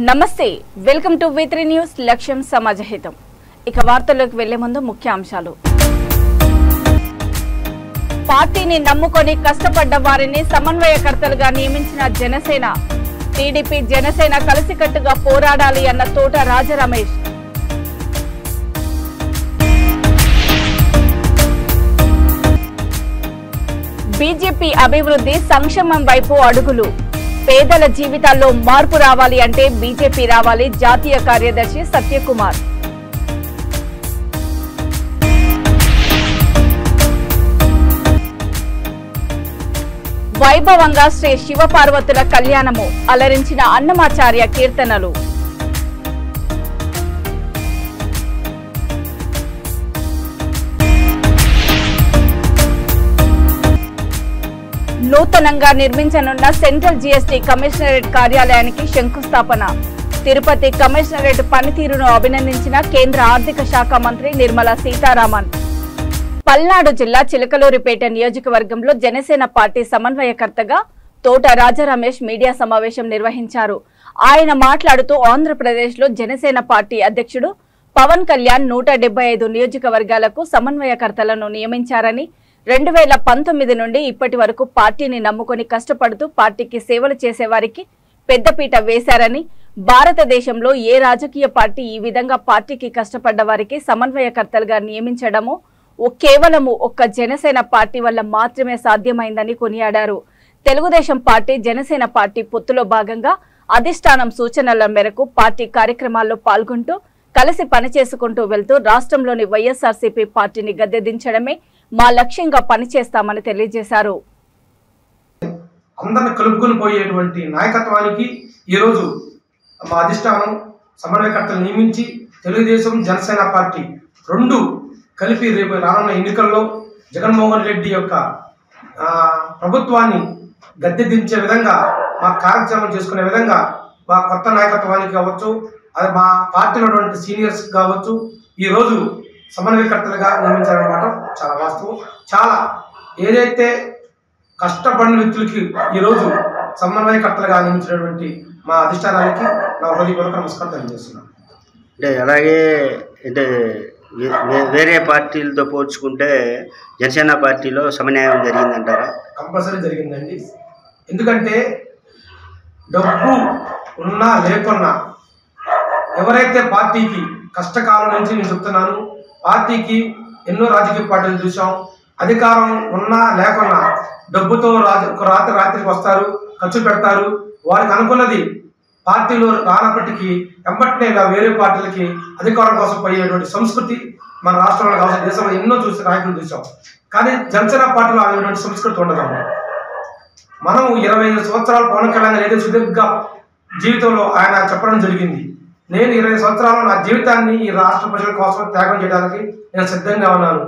నమస్తే welcome to V3 news లక్ష్యం సమాజహితం ఇక వార్తల్లోకి వెళ్లే ముందు ముఖ్య అంశాలు పార్టీని నమ్ముకొని కష్టపడ్డ వారిని సమన్వయకర్తలుగా నియమించిన జనసేన టీడీపీ జనసేన కలిసికట్టుగా పోరాడాలి అన్న తోట రాజరమేష్ బీజేపీ అభివృద్ధి సంక్షేమం వైపు అడుగులు పేదల జీవితాల్లో మార్పు రావాలి అంటే బీజేపీ రావాలి జాతీయ కార్యదర్శి సత్యకుమార్ వైభవంగా శ్రీ శివపార్వతుల కళ్యాణము అలరించిన అన్నమాచార్య కీర్తనలు నూతనంగా నిర్మించనున్న సెంట్రల్ జీఎస్టీ కమిషనరేట్ కార్యాలయానికి శంకుస్థాపన తిరుపతి కమిషనరేట్ పనితీరును అభినందించిన కేంద్ర ఆర్థిక శాఖ మంత్రి నిర్మలా సీతారామన్ పల్నాడు జిల్లా చిలకలూరిపేట నియోజకవర్గంలో జనసేన పార్టీ సమన్వయకర్తగా తోట రాజరమేష్ మీడియా సమావేశం నిర్వహించారు. ఆయన మాట్లాడుతూ ఆంధ్రప్రదేశ్లో జనసేన పార్టీ అధ్యక్షుడు పవన్ కళ్యాణ్ 175 నియోజకవర్గాలకు సమన్వయకర్తలను నియమించారని 2019 నుండి ఇప్పటి వరకు పార్టీని నమ్ముకొని కష్టపడుతూ పార్టీకి సేవలు చేసేవారికి పెద్దపీట వేశారని భారతదేశంలో ఏ రాజకీయ పార్టీ ఈ విధంగా పార్టీకి కష్టపడ్డ వారికి సమన్వయకర్తలుగా నియమించడము కేవలము ఒక్క జనసేన పార్టీ వల్ల మాత్రమే సాధ్యమైందని కొనియాడారు. తెలుగుదేశం పార్టీ జనసేన పార్టీ పొత్తులో భాగంగా అధిష్టానం సూచనల మేరకు పార్టీ కార్యక్రమాల్లో పాల్గొంటూ కలిసి పనిచేసుకుంటూ వెళ్తూ రాష్ట్రంలోని వైఎస్ఆర్సీపీ పార్టీని గద్దెదించడమే మా లక్ష్యంగా పనిచేస్తామని తెలియజేశారు. అందరిని కలుపుకొని పోయేటువంటి నాయకత్వానికి ఈరోజు మా అధిష్టానం సమన్వయకర్తలు నియమించి తెలుగుదేశం జనసేన పార్టీ రెండు కలిపి రేపు రానున్న ఎన్నికల్లో జగన్మోహన్ రెడ్డి యొక్క ప్రభుత్వాన్ని గద్దెదించే విధంగా మా కార్యక్రమం చేసుకునే విధంగా మా కొత్త నాయకత్వానికి కావచ్చు, అది మా పార్టీలో ఉన్నటువంటి సీనియర్స్ కావచ్చు ఈరోజు సమన్వయకర్తలుగా నియమించాలన్నమాట. చాలా వాస్తవం. చాలా ఏదైతే కష్టపడిన వ్యక్తులకి ఈరోజు సమన్వయకర్తలుగా నియమించినటువంటి మా అధిష్టానానికి నా హృదయపూర్వక నమస్కారం తెలియజేస్తున్నాను. అంటే అలాగే అంటే వేరే పార్టీలతో పోల్చుకుంటే జనసేన పార్టీలో సమన్వయం జరిగిందంటారా? కంపల్సరీ జరిగిందండి. ఎందుకంటే డబ్బు ఉన్నా లేకున్నా ఎవరైతే పార్టీకి కష్టకాలం నుంచి నేను చెప్తున్నాను, పార్టీకి ఎన్నో రాజకీయ పార్టీలు చూసాం. అధికారం ఉన్నా లేకున్నా డబ్బుతో రాత్రికి వస్తారు, ఖర్చు పెడతారు. వారికి అనుకున్నది పార్టీలో రానప్పటికీ వెంబటనే వేరే పార్టీలకి అధికారం కోసం పోయేటువంటి సంస్కృతి మన రాష్ట్రంలో కావచ్చు దేశంలో ఎన్నో నాయకులు చూసాం. కానీ జనసేన పార్టీలో అనేటువంటి సంస్కృతి ఉండదు. మనం 25 సంవత్సరాలు పవన్ కళ్యాణ్ ఏదో సుదీర్ఘ జీవితంలో ఆయన చెప్పడం జరిగింది. నేను 20 సంవత్సరాలు నా జీవితాన్ని ఈ రాష్ట్ర ప్రజల కోసం త్యాగం చేయడానికి నేను సిద్ధంగా ఉన్నాను.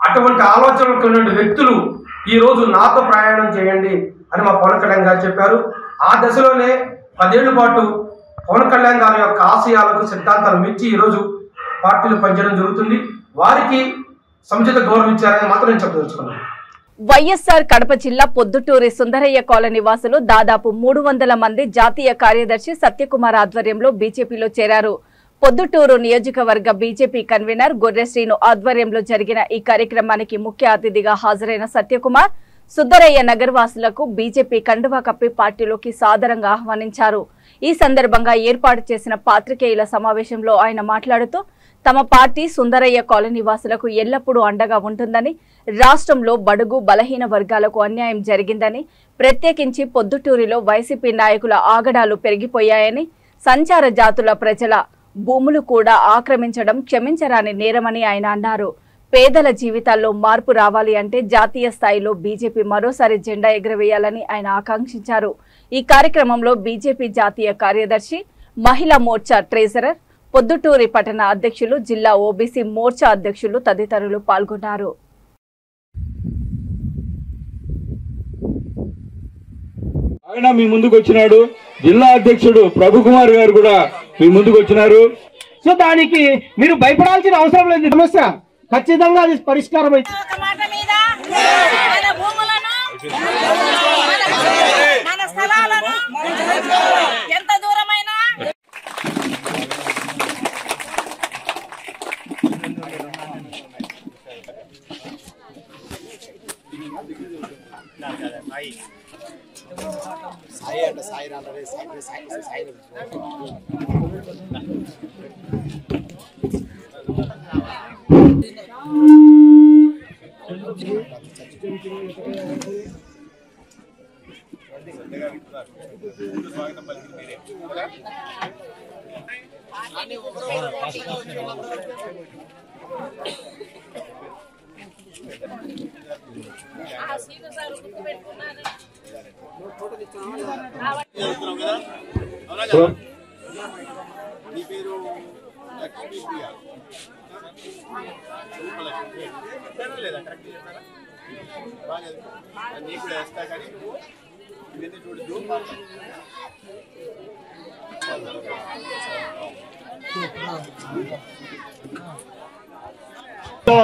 అటువంటి ఆలోచనలు కలిగిన వ్యక్తులు ఈరోజు నాతో ప్రయాణం చేయండి అని మా పవన్ కళ్యాణ్ గారు చెప్పారు. ఆ దశలోనే 10 ఏళ్ల పాటు పవన్ కళ్యాణ్ గారి యొక్క ఆశయాలకు సిద్ధాంతాలు మించి ఈరోజు పార్టీలు పనిచేయడం జరుగుతుంది. వారికి సముచిత గౌరవించారని మాత్రం నేను చెప్పదలుచుకున్నాను. వైఎస్ఆర్ కడప జిల్లా పొద్దుటూరి సుందరయ్య కాలనీ వాసులు దాదాపు 300 మంది జాతీయ కార్యదర్శి సత్యకుమార్ ఆధ్వర్యంలో బీజేపీలో చేరారు. పొద్దుటూరు నియోజకవర్గ బీజేపీ కన్వీనర్ గొర్రెశ్రీను ఆధ్వర్యంలో జరిగిన ఈ కార్యక్రమానికి ముఖ్య అతిథిగా హాజరైన సత్యకుమార్ సుందరయ్య నగర్ వాసులకు బీజేపీ కండువా కప్పి పార్టీలోకి సాదరంగా ఆహ్వానించారు. ఈ సందర్భంగా ఏర్పాటు చేసిన పాత్రికేయుల సమావేశంలో ఆయన మాట్లాడుతూ తమ పార్టీ సుందరయ్య కాలనీ వాసులకు ఎల్లప్పుడూ అండగా ఉంటుందని, రాష్ట్రంలో బడుగు బలహీన వర్గాలకు అన్యాయం జరిగిందని, ప్రత్యేకించి పొద్దుటూరిలో వైసీపీ నాయకుల ఆగడాలు పెరిగిపోయాయని, సంచార జాతుల ప్రజల భూములు కూడా ఆక్రమించడం క్షమించరాని నేరమని ఆయన అన్నారు. పేదల జీవితాల్లో మార్పు రావాలి అంటే జాతీయ స్థాయిలో బీజేపీ మరోసారి జెండా ఎగురవేయాలని ఆయన ఆకాంక్షించారు. ఈ కార్యక్రమంలో బీజేపీ జాతీయ కార్యదర్శి, మహిళా మోర్చా ట్రెజరర్, పొద్దుటూరి పట్టణ అధ్యక్షులు, జిల్లా ఓబీసీ మోర్చా అధ్యక్షులు తదితరులు పాల్గొన్నారు. ఆయన మీ ముందుకు వచ్చినాడు. జిల్లా అధ్యక్షుడు ప్రభు కుమార్ గారు కూడా మీ ముందుకు వచ్చినారు. సో దానికి మీరు భయపడాల్సిన అవసరం లేదు. సమస్య ఖచ్చితంగా అది పరిష్కారం అయితే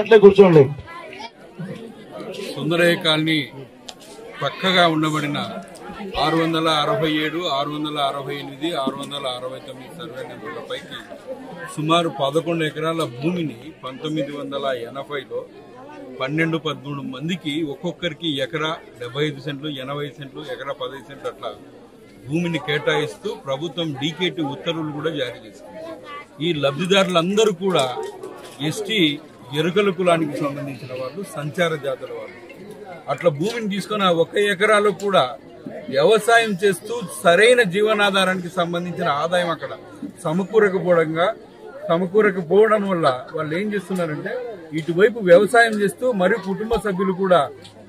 అట్లే కూర్చోండి. సుందరయ్య కాలనీ పక్కగా ఉండబడిన 667, 668, 669 సర్వే నెంబర్లపైకి సుమారు 11 ఎకరాల భూమిని 1980లో 12-13 మందికి ఒక్కొక్కరికి ఎకరా 75 సెంట్లు, 80 సెంట్లు, ఎకరా 15 సెంట్లు అట్లా భూమిని కేటాయిస్తూ ప్రభుత్వం డీకేటీ ఉత్తర్వులు కూడా జారీ చేసింది. ఈ లబ్ధిదారులందరూ కూడా ఎస్టీ ఎరుకల కులానికి సంబంధించిన వాళ్ళు, సంచార జాతుల వాళ్ళు. అట్లా భూమిని తీసుకుని 1 ఎకరాలో కూడా వ్యవసాయం చేస్తూ సరైన జీవనాధారానికి సంబంధించిన ఆదాయం అక్కడ సమకూరకపోవడం వల్ల వాళ్ళు ఏం చేస్తున్నారంటే ఇటువైపు వ్యవసాయం చేస్తూ మరియు కుటుంబ సభ్యులు కూడా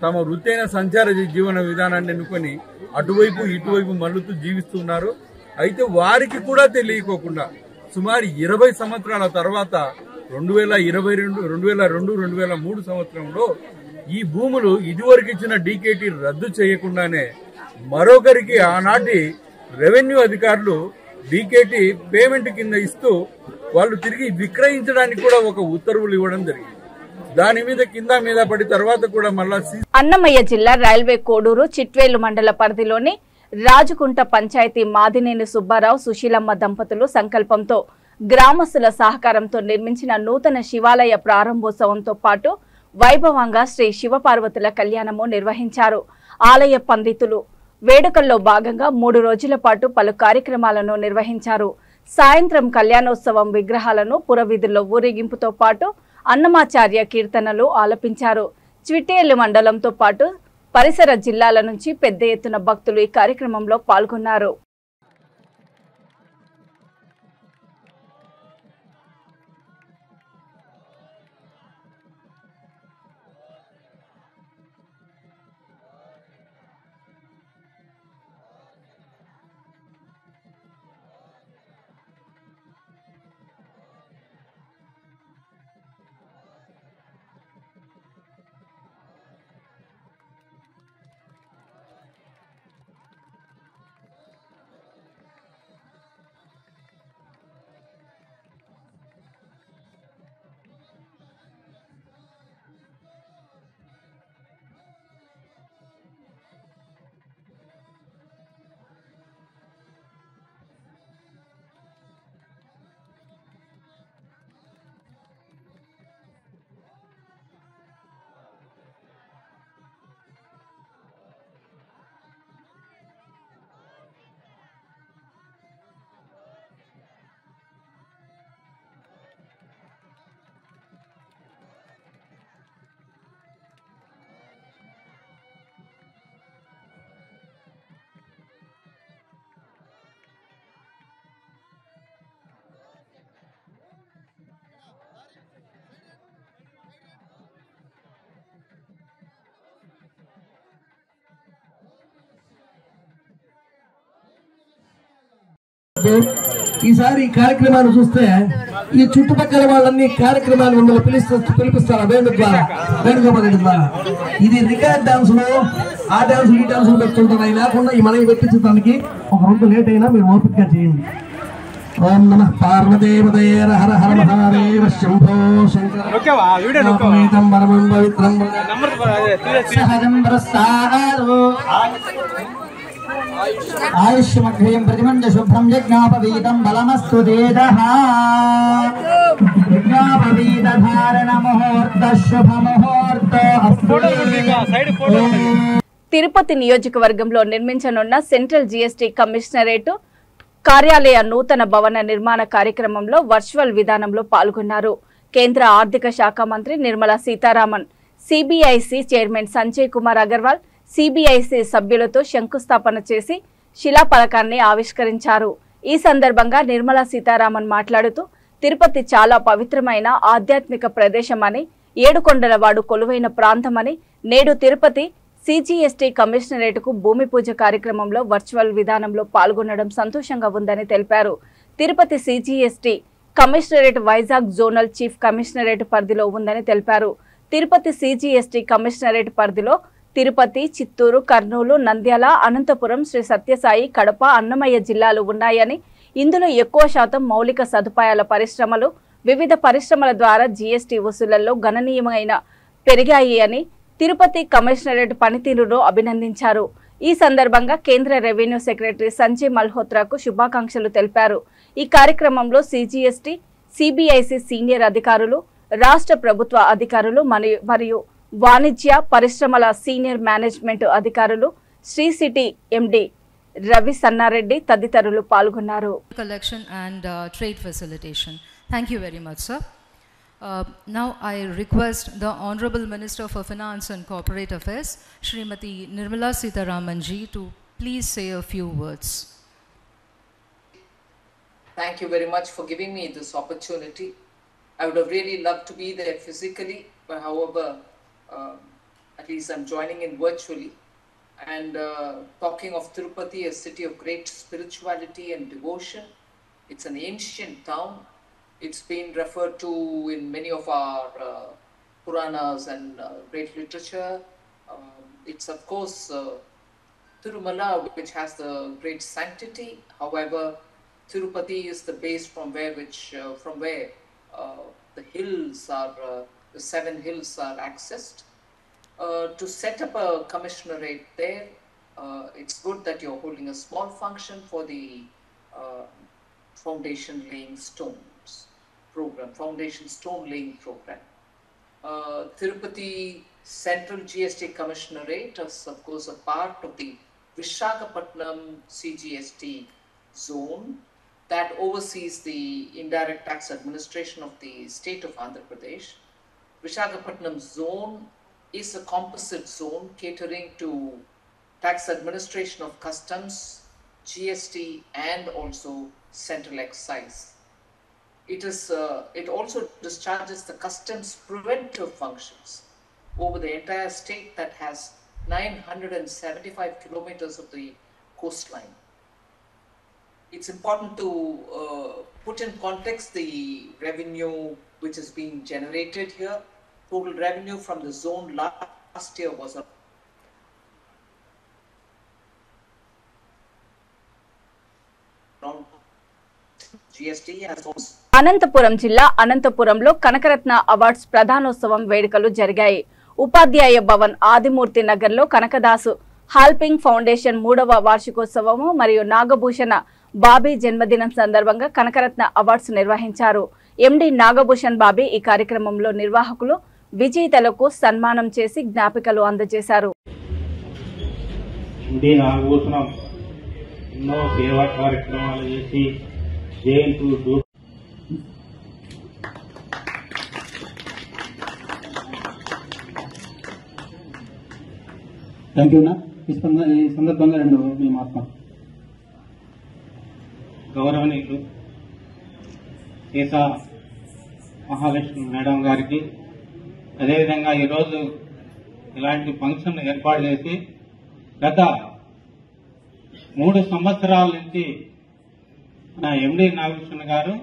తమ వృత్తైన సంచార జీవన విధానాన్ని ఎన్నుకొని అటువైపు ఇటువైపు మళ్ళుతూ జీవిస్తున్నారు. అయితే వారికి కూడా తెలియకోకుండా సుమారు 20 సంవత్సరాల తర్వాత 2022, 2003 సంవత్సరంలో ఈ భూములు ఇదివరకు ఇచ్చిన డీకేటీ రద్దు చేయకుండానే మరొకరికి ఆనాటి రెవెన్యూ అధికారులు డీకేటీ పేమెంట్ కింద ఇస్తూ వాళ్ళు తిరిగి విక్రయించడానికి కూడా ఒక ఉత్తర్వులు ఇవ్వడం జరిగింది. దాని మీద కింద మీద పడి తర్వాత కూడా మళ్ళా అన్నమయ్య జిల్లా రైల్వే కోడూరు చిట్వేలు మండల పరిధిలోని రాజుకుంట పంచాయతీ మాదినేని సుబ్బారావు, సుశీలమ్మ దంపతులు సంకల్పంతో గ్రామస్తుల సహకారంతో నిర్మించిన నూతన శివాలయ ప్రారంభోత్సవంతో పాటు వైభవంగా శ్రీ శివపార్వతుల కళ్యాణము నిర్వహించారు. ఆలయ పండితులు వేడుకల్లో భాగంగా 3 రోజుల పాటు పలు కార్యక్రమాలను నిర్వహించారు. సాయంత్రం కళ్యాణోత్సవం విగ్రహాలను పురవీధుల్లో ఊరేగింపుతో పాటు అన్నమాచార్య కీర్తనలు ఆలపించారు. చిట్వేలు మండలంతో పాటు పరిసర జిల్లాల నుంచి పెద్ద ఎత్తున భక్తులు ఈ కార్యక్రమంలో పాల్గొన్నారు. ఈసారి కార్యక్రమాన్ని చూస్తే ఈ చుట్టుపక్కల వాళ్ళన్ని కార్యక్రమాలు మిమ్మల్ని పిలిపిస్తారు వేణుగోపాల్ రెడ్డి ద్వారా. ఇది రికార్డ్ డాన్స్ లో ఆ డాన్స్ ఈ డాన్స్ పెట్టుకుంటారు. అవి లేకుండా ఈ మనకి పెట్టించడానికి ఒక 2 లేట్ అయినా మీరు ఓపికగా చేయండి. ఓం నమః పార్వతీపతయే హర హర మహాదేవ శంభో శంకర పరమం పవిత్రం సహజం ప్రసాదో ఆయుష్మగ్రేం ప్రతిమంద శుభ్రం యజ్ఞాపవీతం బలమస్తు దేదః యజ్ఞాపవీత ధారణ ముహూర్త శుభ ముహూర్త. తిరుపతి నియోజకవర్గంలో నిర్మించనున్న సెంట్రల్ జీఎస్టీ కమిషనరేట్ కార్యాలయ నూతన భవన నిర్మాణ కార్యక్రమంలో వర్చువల్ విధానంలో పాల్గొన్నారు. కేంద్ర ఆర్థిక శాఖ మంత్రి Nirmala Sitharaman, CBIC chairman Sanjay Kumar Agarwal, CBIC సభ్యులతో శంకుస్థాపన చేసి శిలాఫలకాన్ని ఆవిష్కరించారు. ఈ సందర్భంగా నిర్మలా సీతారామన్ మాట్లాడుతూ, తిరుపతి చాలా పవిత్రమైన ఆధ్యాత్మిక ప్రదేశమని, ఏడుకొండలవాడు కొలువైన ప్రాంతమని, నేడు తిరుపతి సిజిఎస్టీ కమిషనరేట్కు భూమి పూజ కార్యక్రమంలో వర్చువల్ విధానంలో పాల్గొనడం సంతోషంగా ఉందని తెలిపారు. Tirupati CGST commissionerate Vizag zonal chief commissionerate పరిధిలో ఉందని తెలిపారు. తిరుపతి సిజిఎస్టీ కమిషనరేట్ పరిధిలో తిరుపతి, చిత్తూరు, కర్నూలు, నంద్యాల, అనంతపురం, శ్రీ సత్యసాయి, కడప, అన్నమయ్య జిల్లాలు ఉన్నాయని, ఇందులో ఎక్కువ శాతం మౌలిక సదుపాయాల పరిశ్రమలు, వివిధ పరిశ్రమల ద్వారా జీఎస్టీ వసూళ్లలో గణనీయమైన పెరిగాయి అని తిరుపతి కమిషనరేట్ పనితీరును అభినందించారు. ఈ సందర్భంగా కేంద్ర రెవెన్యూ సెక్రటరీ సంజయ్ మల్హోత్రాకు శుభాకాంక్షలు తెలిపారు. ఈ కార్యక్రమంలో సిజిఎస్టీ, సిబిఐసి సీనియర్ అధికారులు, రాష్ట్ర ప్రభుత్వ అధికారులు మరియు వాణిజ్య పరిశ్రమల సీనియర్ మేనేజ్మెంట్ అధికారులు, శ్రీ సిటీ ఎండి రవి సన్నారెడ్డి తదితరులు పాల్గొన్నారు. Collection and trade facilitation. Thank you very much, sir. Now I request the Honorable Minister for Finance and Corporate Affairs, Srimati Nirmala Sitharaman ji, to please say a few words. Thank you very much for giving me this opportunity. I would have really loved to be there physically, but however, at least I'm joining in virtually. And talking of Tirupati, a city of great spirituality and devotion, it's an ancient town. It's been referred to in many of our Puranas and great literature. It's of course Tirumala, which has the great sanctity. However, Tirupati is the base from where the hills are, the 7 hills are accessed. To set up a commissionerate there, it's good that you're holding a small function for the foundation laying stones program, foundation stone laying program. Tirupati Central GST Commissionerate is of course a part of the Visakhapatnam CGST zone that oversees the indirect tax administration of the state of Andhra Pradesh. Visakhapatnam zone is a composite zone catering to tax administration of customs, GST and also central excise. It also discharges the customs preventive functions over the entire state that has 975 kilometers of the coastline. It's important to put in context the revenue which is being generated here. Total revenue from the zone last year was around GST has also. Anantapuram జిల్లా అనంతపురంలో Kanakaratna awards ప్రధానోత్సవం వేడుకలు జరిగాయి. ఉపాధ్యాయ భవన్ ఆదిమూర్తి నగర్లో Kanakadasa హాల్పింగ్ foundation 3వ వార్షికోత్సవము మరియు నాగభూషణ బాబీ జన్మదినం సందర్భంగా Kanakaratna awards నిర్వహించారు. ఎండి నాగభూషణ్ బాబీ ఈ కార్యక్రమంలో నిర్వాహకులు విజేతలకు సన్మానం చేసి జ్ఞాపికలు అందజేశారు. ఎన్నో సేవా కార్యక్రమాలు చేసి జయంతులు థ్యాంక్ యూ నా. ఈ సందర్భంగా మీ మహాత్మ గౌరవనీయులు సీతా మహాలక్ష్మి మేడం గారికి, అదేవిధంగా ఈరోజు ఇలాంటి ఫంక్షన్ ఏర్పాటు చేసి గత 3 సంవత్సరాల నుంచి మన ఎండి నాగభూషణ్ గారు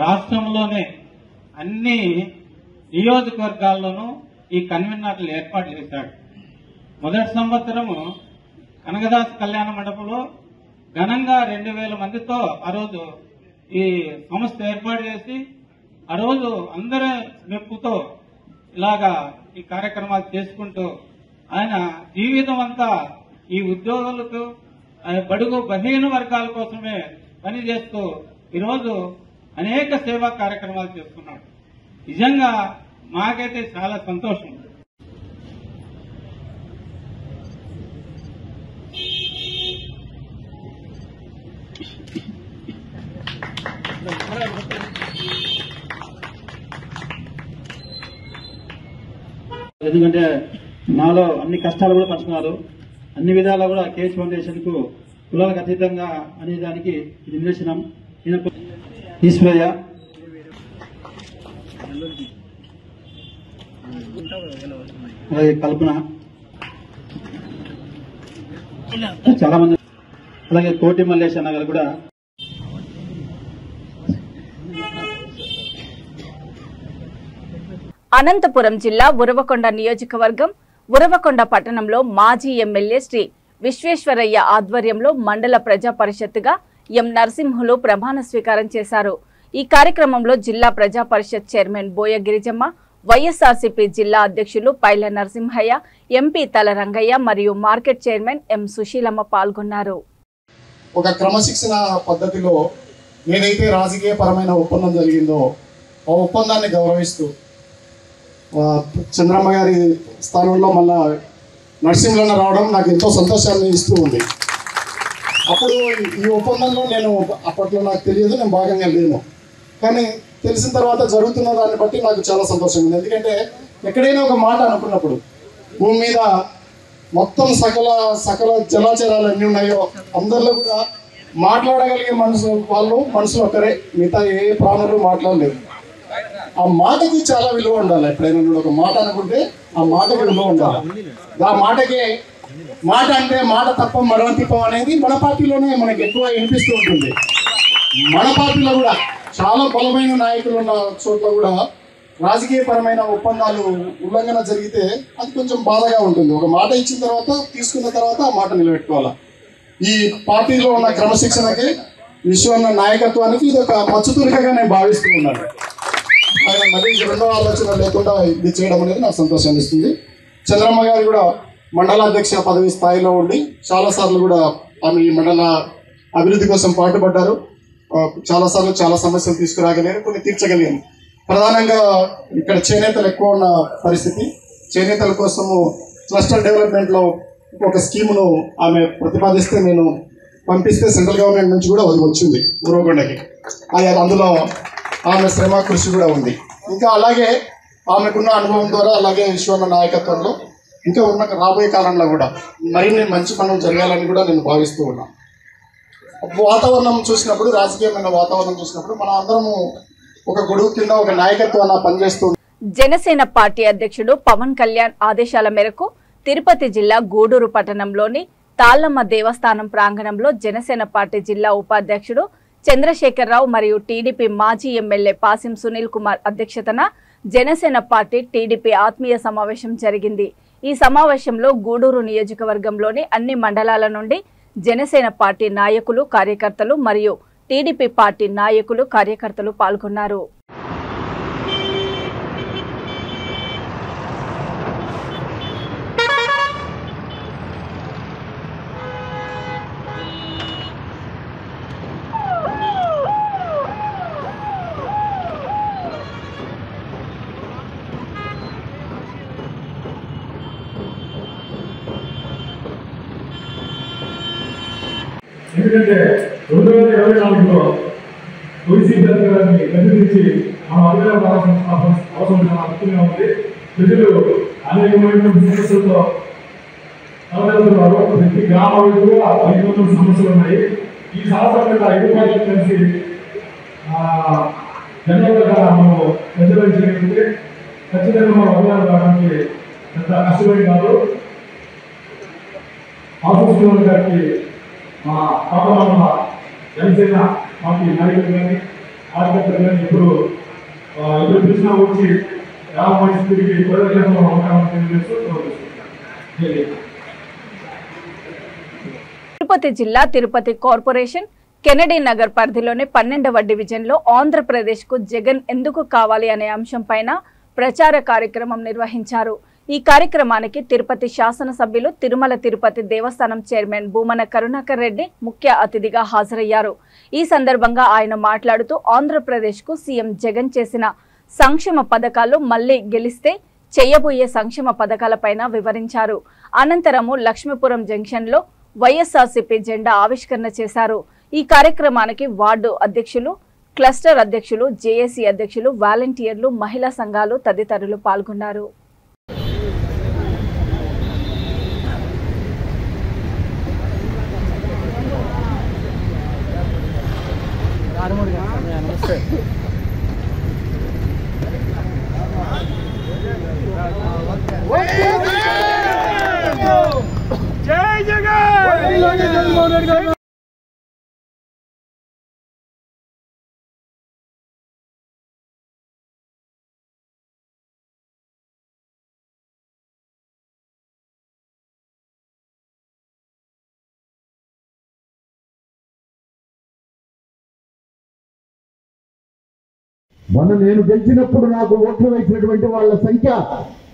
రాష్ట్రంలోనే అన్ని నియోజకవర్గాల్లోనూ ఈ కన్వీనర్లు ఏర్పాటు చేశాడు. మొదటి సంవత్సరము కనకదాస్ కళ్యాణ మండపంలో ఘనంగా 2000 మందితో ఆ రోజు ఈ సంస్థ ఏర్పాటు చేసి ఆ రోజు అందరి మెప్పుతో ఇలాగా ఈ కార్యక్రమాలు చేసుకుంటూ ఆయన జీవితం అంతా ఈ ఉద్యోగులకు బడుగు బలహీన వర్గాల కోసమే పనిచేస్తూ ఈరోజు అనేక సేవా కార్యక్రమాలు చేస్తున్నాడు. నిజంగా మాకైతే చాలా సంతోషం. ఎందుకంటే నాలో అన్ని కష్టాలు కూడా పంచుకున్నారు. అన్ని విధాలా కూడా కేఎస్ ఫౌండేషన్ కు కులాలకు అతీతంగా అనే దానికి ఇది నిదర్శనం. ఈశ్వరయ్య, అలాగే కల్పన, చాలా మంది, అలాగే కోటి మల్లేష్ అన్న గారు కూడా. అనంతపురం జిల్లా ఉరవకొండ నియోజకవర్గం ఉరవకొండ పట్టణంలో మాజీ ఎమ్మెల్యే శ్రీ విశ్వేశ్వరయ్య ఆధ్వర్యంలో మండల ప్రజా పరిషత్తుగా ఎం నరసింహులు ప్రమాణ స్వీకారం చేశారు. ఈ కార్యక్రమంలో జిల్లా ప్రజా పరిషత్ చైర్మన్ బోయ గిరిజమ్మ, వైఎస్ఆర్సీపీ జిల్లా అధ్యక్షులు పైల నరసింహయ్య, ఎంపీ తల రంగయ్య మరియు మార్కెట్ చైర్మన్ ఎం సుశీలమ్మ పాల్గొన్నారు. ఒక క్రమశిక్షణ పద్ధతిలో ఏదైతే రాజకీయ పరమైన ఒప్పందం జరిగిందో ఆ ఒప్పందాన్ని గౌరవిస్తూ చంద్రమ్మ గారి స్థానంలో మళ్ళా నరసింహులన్న రావడం నాకు ఎంతో సంతోషాన్ని ఇస్తూ ఉంది. అప్పుడు ఈ ఒప్పందంలో నేను అప్పట్లో నాకు తెలియదు, నేను భాగంగా లేను. కానీ తెలిసిన తర్వాత జరుగుతున్న దాన్ని బట్టి నాకు చాలా సంతోషంగా ఉంది. ఎందుకంటే ఎక్కడైనా ఒక మాట అనుకున్నప్పుడు భూమి మీద మొత్తం సకల జలాచరాలు అన్నీ ఉన్నాయో అందరిలో కూడా మాట్లాడగలిగే మనుషులు ఒక్కరే, మిగతా ఏ ప్రాణులు మాట్లాడలేదు. ఆ మాటకి చాలా విలువ ఉండాలి. ఎప్పుడైనా ఒక మాట అనుకుంటే ఆ మాటకి విలువ ఉండాలి. ఆ మాటకి మాట అంటే మాట తప్ప మరవ తిప్పం అనేది మన పార్టీలోనే మనకి ఎక్కువ వినిపిస్తూ ఉంటుంది. మన పార్టీలో కూడా చాలా బలమైన నాయకులు ఉన్న చోట్ల కూడా రాజకీయపరమైన ఒప్పందాలు ఉల్లంఘన జరిగితే అది కొంచెం బాధగా ఉంటుంది. ఒక మాట ఇచ్చిన తర్వాత తీసుకున్న తర్వాత ఆ మాట నిలబెట్టుకోవాలి. ఈ పార్టీలో ఉన్న క్రమశిక్షణకి విశ్వన్న నాయకత్వానికి ఇది ఒక మచ్చుతురికగా నేను భావిస్తూ ఉన్నాను. ఆయన మళ్ళీ రెండో ఆలోచన లేకుండా ఇది చేయడం అనేది నాకు సంతోషాన్ని ఇస్తుంది. చంద్రమ్మ గారు కూడా మండలాధ్యక్ష పదవి స్థాయిలో ఉండి చాలాసార్లు కూడా ఆమె ఈ మండల అభివృద్ధి కోసం పాటుపడ్డారు. చాలాసార్లు చాలా సమస్యలు తీసుకురాగలిగారు, కొన్ని తీర్చగలిగారు. ప్రధానంగా ఇక్కడ చేనేతలు ఎక్కువ ఉన్న పరిస్థితి. చేనేతల కోసము క్లస్టర్ డెవలప్మెంట్లో ఒక స్కీమును ఆమె ప్రతిపాదిస్తే నేను పంపిస్తే సెంట్రల్ గవర్నమెంట్ నుంచి కూడా వచ్చింది ఉరవకొండకి. అందులో ఆమె శ్రమ కృషి కూడా ఉంది. ఇంకా అలాగే ఆమెకున్న అనుభవం ద్వారా అలాగే విశ్వన్న నాయకత్వంలో ఇంకా ఉన్న రాబోయే కాలంలో కూడా మరిన్ని మంచి పనులు జరగాలని కూడా నేను భావిస్తూ ఉన్నాను. వాతావరణం చూసినప్పుడు, రాజకీయమైన వాతావరణం చూసినప్పుడు మన అందరము ఒక గొడుగు కింద ఒక నాయకత్వాన్ని పనిచేస్తూ. జనసేన పార్టీ అధ్యక్షుడు పవన్ కళ్యాణ్ ఆదేశాల మేరకు తిరుపతి జిల్లా గూడూరు పట్టణంలోని తాళ్లమ్మ దేవస్థానం ప్రాంగణంలో జనసేన పార్టీ జిల్లా ఉపాధ్యక్షుడు చంద్రశేఖరరావు మరియు టీడీపీ మాజీ ఎమ్మెల్యే పాసిం సునీల్ కుమార్ అధ్యక్షతన జనసేన పార్టీ టీడీపీ ఆత్మీయ సమావేశం జరిగింది. ఈ సమావేశంలో గూడూరు నియోజకవర్గంలోని అన్ని మండలాల నుండి జనసేన పార్టీ నాయకులు, కార్యకర్తలు మరియు టీడీపీ పార్టీ నాయకులు, కార్యకర్తలు పాల్గొన్నారు. ఎందుకంటే 2024లో వైసీపీ అధికారాన్ని గద్దెదించి మనం అధికారం అవసరం చాలా ఉంది. ప్రజలు అనేకమైన సమస్యలతో తలదెత్తున్నారు. ప్రతి గ్రామాలకు కూడా అనేకమైన సమస్యలు ఉన్నాయి. ఈ సంవత్సరం 5 పార్టీలు కలిసి జనరల్గా మనం పెద్దలు చేయగలిగితే ఖచ్చితంగా మనం అధికారం రావడానికి పెద్ద కష్టపడి కాదు. ఆఫీస్ గారికి మా పాప జనసేన పార్టీ నాయకులు కానీ కార్యకర్తలు కానీ ఎప్పుడు పిలిచినా వచ్చి గ్రామానికి అవకాశం తెలియజేస్తూ. తిరుపతి జిల్లా తిరుపతి కార్పొరేషన్ కెనడీ నగర్ పరిధిలోని 12వ డివిజన్లో ఆంధ్రప్రదేశ్కు జగన్ ఎందుకు కావాలి అనే అంశంపైన ప్రచార కార్యక్రమం నిర్వహించారు. ఈ కార్యక్రమానికి తిరుపతి శాసనసభ్యులు తిరుమల తిరుపతి దేవస్థానం చైర్మన్ భూమన కరుణాకర్ రెడ్డి ముఖ్య అతిథిగా హాజరయ్యారు. ఈ సందర్భంగా ఆయన మాట్లాడుతూ ఆంధ్రప్రదేశ్కు సీఎం జగన్ చేసిన సంక్షేమ పథకాలు మళ్లీ గెలిస్తే చేయబోయే సంక్షేమ పథకాలపైన వివరించారు. అనంతరము లక్ష్మీపురం జంక్షన్లో వైఎస్ఆర్సీపీ జెండా ఆవిష్కరణ చేశారు. ఈ కార్యక్రమానికి వార్డు అధ్యక్షులు క్లస్టర్ అధ్యక్షులు, జేఏసీ అధ్యక్షులు, వాలంటీర్లు, మహిళా సంఘాలు తదితరులు పాల్గొన్నారు. జై జగన్. మొన్న నేను గెలిచినప్పుడు నాకు ఓట్లు వేసినటువంటి వాళ్ళ సంఖ్య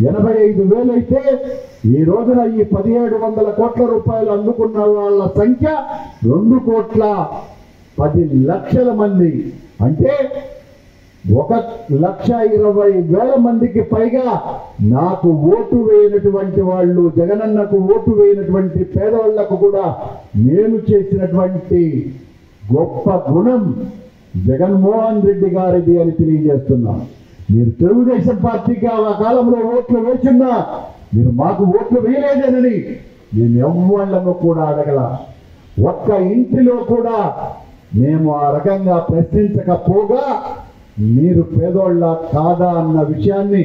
85,000 అయితే ఈ రోజున ఈ 1,700 కోట్ల రూపాయలు అందుకున్న వాళ్ళ సంఖ్య 2,10,00,000 మంది. అంటే 1,20,000 మందికి పైగా నాకు ఓటు వేయనటువంటి వాళ్ళు, జగనన్నకు ఓటు వేయనటువంటి పేదవాళ్లకు కూడా నేను చేసినటువంటి గొప్ప గుణం జగన్మోహన్ రెడ్డి గారిది అని తెలియజేస్తున్నాం. మీరు తెలుగుదేశం పార్టీకి ఆ కాలంలో ఓట్లు వేసున్నా మీరు మాకు ఓట్లు వేయలేదేనని మేము ఎవ్వళ్ళను కూడా అడగల. ఒక్క ఇంటిలో కూడా మేము ఆ రకంగా ప్రశ్నించకపోగా మీరు పేదోళ్ళ కాదా అన్న విషయాన్ని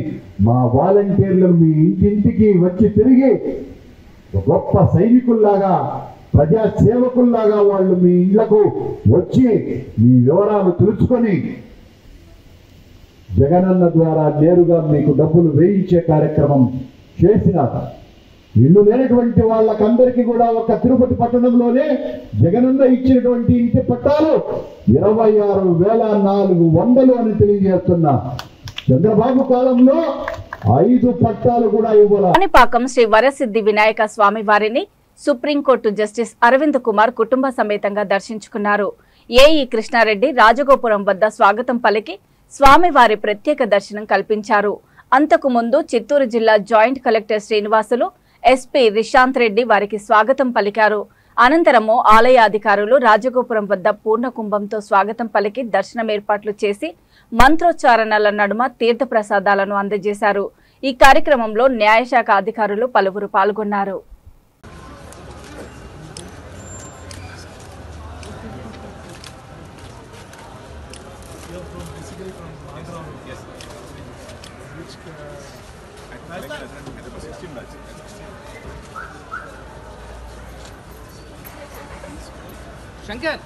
మా వాలంటీర్లు మీ ఇంటింటికి వచ్చి తిరిగి గొప్ప సైనికుల్లాగా, ప్రజా సేవకుల్లాగా వాళ్ళు మీ ఇళ్లకు వచ్చి మీ వివరాలు తెలుసుకొని జగనన్న ద్వారా నేరుగా మీకు డబ్బులు వేయించే కార్యక్రమం చేసినారు. ఇల్లు లేనటువంటి వాళ్ళకందరికీ కూడా ఒక తిరుపతి పట్టణంలోనే జగనన్న ఇచ్చినటువంటి ఇంటి పట్టాలు 26,400 అని తెలియజేస్తున్నా. చంద్రబాబు కాలంలో 5 పట్టాలు కూడా ఇవ్వాలి. కాణిపాకం శ్రీ వరసిద్ధి వినాయక స్వామి వారిని సుప్రీంకోర్టు జస్టిస్ అరవింద్ కుమార్ కుటుంబ సమేతంగా దర్శించుకున్నారు. ఏఈ కృష్ణారెడ్డి రాజగోపురం వద్ద స్వాగతం పలికి స్వామివారి ప్రత్యేక దర్శనం కల్పించారు. అంతకు ముందు చిత్తూరు జిల్లా joint collector Srinivasulu, SP Rishanth Reddy వారికి స్వాగతం పలికారు. అనంతరము ఆలయ అధికారులు రాజగోపురం వద్ద పూర్ణ కుంభంతో స్వాగతం పలికి దర్శనం ఏర్పాట్లు చేసి మంత్రోచ్చారణల నడుమ తీర్థ ప్రసాదాలను అందజేశారు. ఈ కార్యక్రమంలో న్యాయశాఖ అధికారులు పలువురు పాల్గొన్నారు. శంకర్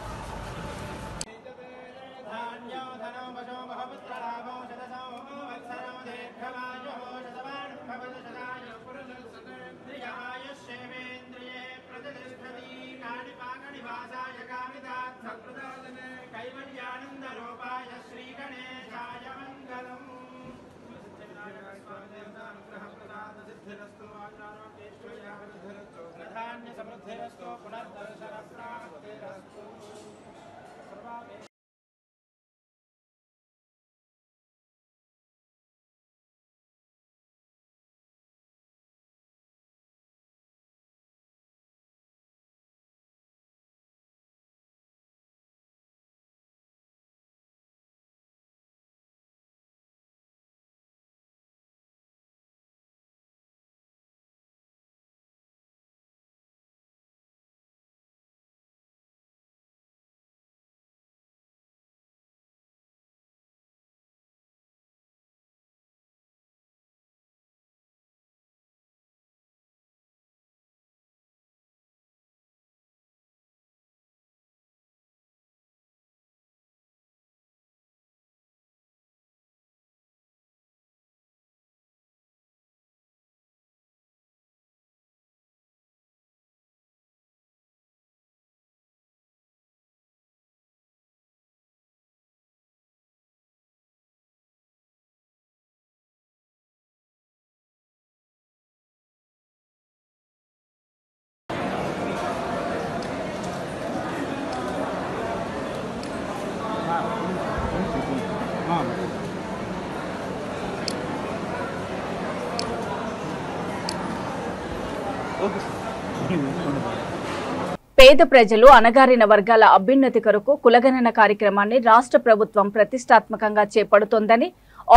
పేద ప్రజలు అణగారిన వర్గాల అభ్యున్నతి కొరకు కులగణన కార్యక్రమాన్ని రాష్ట్ర ప్రభుత్వం ప్రతిష్టాత్మకంగా చేపడుతోందని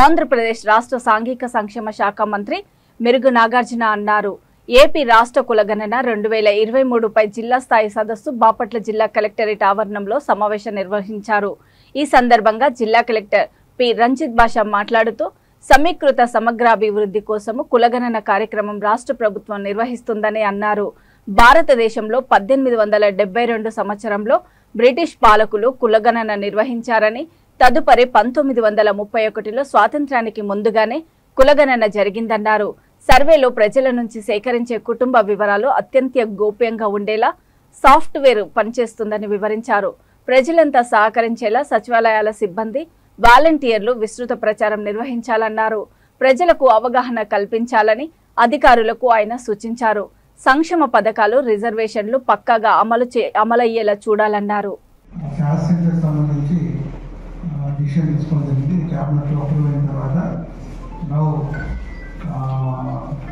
ఆంధ్రప్రదేశ్ రాష్ట్ర సాంఘిక సంక్షేమ శాఖ మంత్రి మెరుగు నాగార్జున అన్నారు. ఏపీ రాష్ట్ర కులగణన 2023పై జిల్లా స్థాయి సదస్సు బాపట్ల జిల్లా కలెక్టరేట్ ఆవరణంలో సమావేశం నిర్వహించారు. ఈ సందర్భంగా జిల్లా కలెక్టర్ పి రంజిత్ బాషా మాట్లాడుతూ సమీకృత సమగ్రాభివృద్ధి కోసము కులగణన కార్యక్రమం రాష్ట్ర ప్రభుత్వం నిర్వహిస్తుందని అన్నారు. భారతదేశంలో 1872 సంవత్సరంలో బ్రిటిష్ పాలకులు కులగణన నిర్వహించారని, తదుపరి 1931లో స్వాతంత్ర్యానికి ముందుగానే కులగణన జరిగిందన్నారు. సర్వేలో ప్రజల నుంచి సేకరించే కుటుంబ వివరాలు అత్యంత గోప్యంగా ఉండేలా సాఫ్ట్వేర్ పనిచేస్తుందని వివరించారు. ప్రజలంతా సహకరించేలా సచివాలయాల సిబ్బంది, వాలంటీర్లు విస్తృత ప్రచారం నిర్వహించాలన్నారు. ప్రజలకు అవగాహన కల్పించాలని అధికారులకు ఆయన సూచించారు. సంక్షేమ పథకాలు, రిజర్వేషన్లు పక్కాగా అమలయ్యేలా చూడాలన్నారు.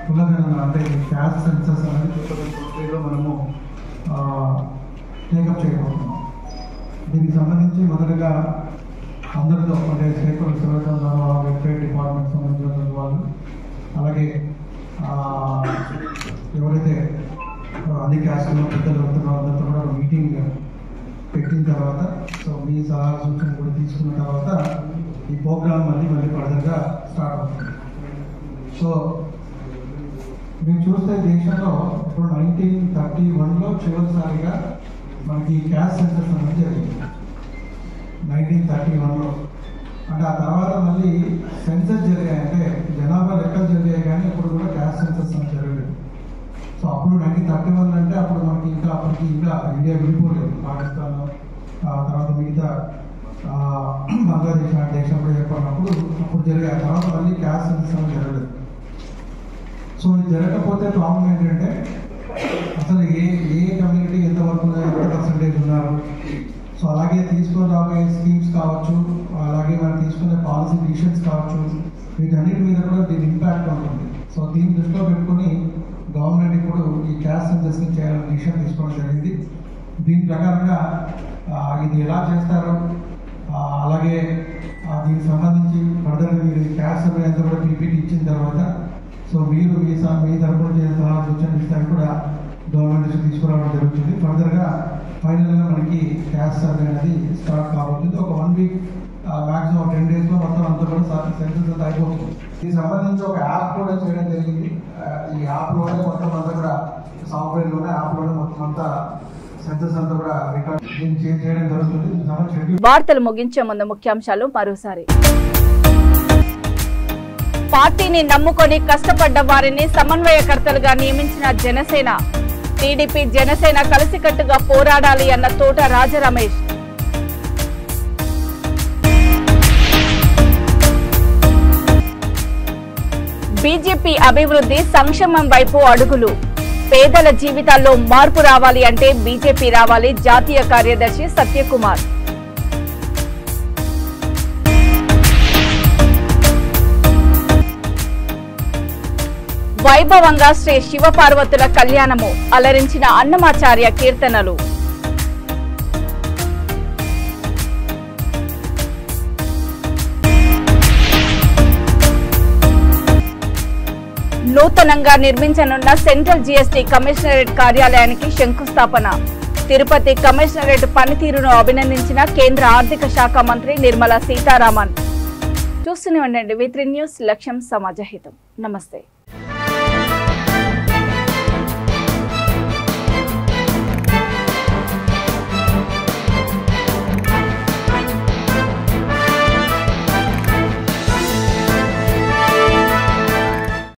కులగణన అంటే క్యాస్ట్ సెన్సస్ అనేది 2023లో మనము టేకప్ చేయబోతున్నాం. దీనికి సంబంధించి మొదటగా అందరితో అంటే స్టేట్ వెల్ఫేర్ డిపార్ట్మెంట్ సంబంధించిన వాళ్ళు, అలాగే ఎవరైతే అన్ని క్యాస్ట్లో పెద్దలు అవుతున్నారో అందరితో కూడా మీటింగ్ పెట్టిన తర్వాత, సో మీ సలహా సూచన కూడా తీసుకున్న తర్వాత ఈ ప్రోగ్రామ్ మళ్ళీ ఫర్దర్గా స్టార్ట్ అవుతుంది. సో మీరు చూస్తే దేశంలో ఇప్పుడు 1931లో చివరిసారిగా మనకి క్యాస్ట్ సెన్సస్ అనేది జరిగింది. 1931లో అంటే ఆ తర్వాత మళ్ళీ సెన్సస్ జరిగాయి, అంటే జనాభా లెక్కలు జరిగాయి, కానీ ఇప్పుడు కూడా క్యాస్ట్ సెన్సస్ అనేది జరగలేదు. సో అప్పుడు 1931 అంటే అప్పుడు మనకి అప్పటికి ఇండియా విడిపోలేదు. పాకిస్తాన్ తర్వాత మిగతా బంగ్లాదేశ్ లాంటి దేశం కూడా ఏర్పడినప్పుడు అప్పుడు జరిగాయి. ఆ తర్వాత మళ్ళీ క్యాస్ట్ సెన్సస్ అనేది జరగలేదు. సో ఇది జరగకపోతే ప్రాబ్లం ఏంటంటే అసలు ఏ కమ్యూనిటీ ఎంతవరకు ఎంత పర్సంటేజ్ ఉన్నారు, సో అలాగే తీసుకొని రాబోయే స్కీమ్స్ కావచ్చు, అలాగే మనం తీసుకునే పాలసీ డిసిషన్స్ కావచ్చు, వీటన్నిటి మీద కూడా దీని ఇంపాక్ట్ ఉంటుంది. సో దీన్ని దృష్టిలో పెట్టుకుని గవర్నమెంట్ ఇప్పుడు ఈ క్యాస్ట్ సెన్సస్ని చేయాలని డిసిషన్ తీసుకోవడం జరిగింది. దీని ప్రకారంగా ఇది ఎలా చేస్తారో, అలాగే దీనికి సంబంధించి ఫర్దర్గా మీరు క్యాస్ట్ సర్వే అంతా కూడా పీపీటీ ఇచ్చిన తర్వాత, సో మీరు మీ తరపున చేసిన సలహా సూచనలు ఇస్తాను కూడా గవర్నమెంట్ నుంచి తీసుకురావడం జరుగుతుంది. ఫర్దర్గా ఫైనల్గా మనకి క్యాస్ట్ సర్వే అనేది స్టార్ట్ కాబోతుంది. ఒక 1 వీక్ మ్యాక్సిమం 10 డేస్లో మొత్తం అంతా కూడా సెన్సస్ అంతా అయిపోతుంది. దీనికి సంబంధించి ఒక యాప్ కూడా చేయడం జరిగింది. ఈ యాప్లోనే మొత్తం అంతా కూడా సాఫ్ట్వేర్లోనే యాప్లోనే మొత్తం అంతా సెన్సస్ అంతా కూడా రికార్డ్ చేయడం జరుగుతుంది. వార్తలు ముగించే ముందు ముఖ్యాంశాలు మరోసారి. పార్టీని నమ్ముకొని కష్టపడ్డ వారిని సమన్వయకర్తలుగా నియమించిన జనసేన. టీడీపీ, జనసేన కలిసికట్టుగా పోరాడాలి అన్న తోట రాజరమేష్. బీజేపీ అభివృద్ధి సంక్షేమం వైపు అడుగులు. పేదల జీవితాల్లో మార్పు రావాలి అంటే బీజేపీ రావాలి. జాతీయ కార్యదర్శి సత్యకుమార్. వైభవంగా శ్రీ శివపార్వతుల కళ్యాణము. అలరించిన అన్నమాచార్య కీర్తనలు. నూతనంగా నిర్మించనున్న సెంట్రల్ జీఎస్టీ కమిషనరేట్ కార్యాలయానికి శంకుస్థాపన. తిరుపతి కమిషనరేట్ పనితీరును అభినందించిన కేంద్ర ఆర్థిక శాఖ మంత్రి నిర్మలా సీతారామన్. చూస్తూనే ఉండండి V3 న్యూస్, లక్ష్యం సమాజహితం. నమస్తే.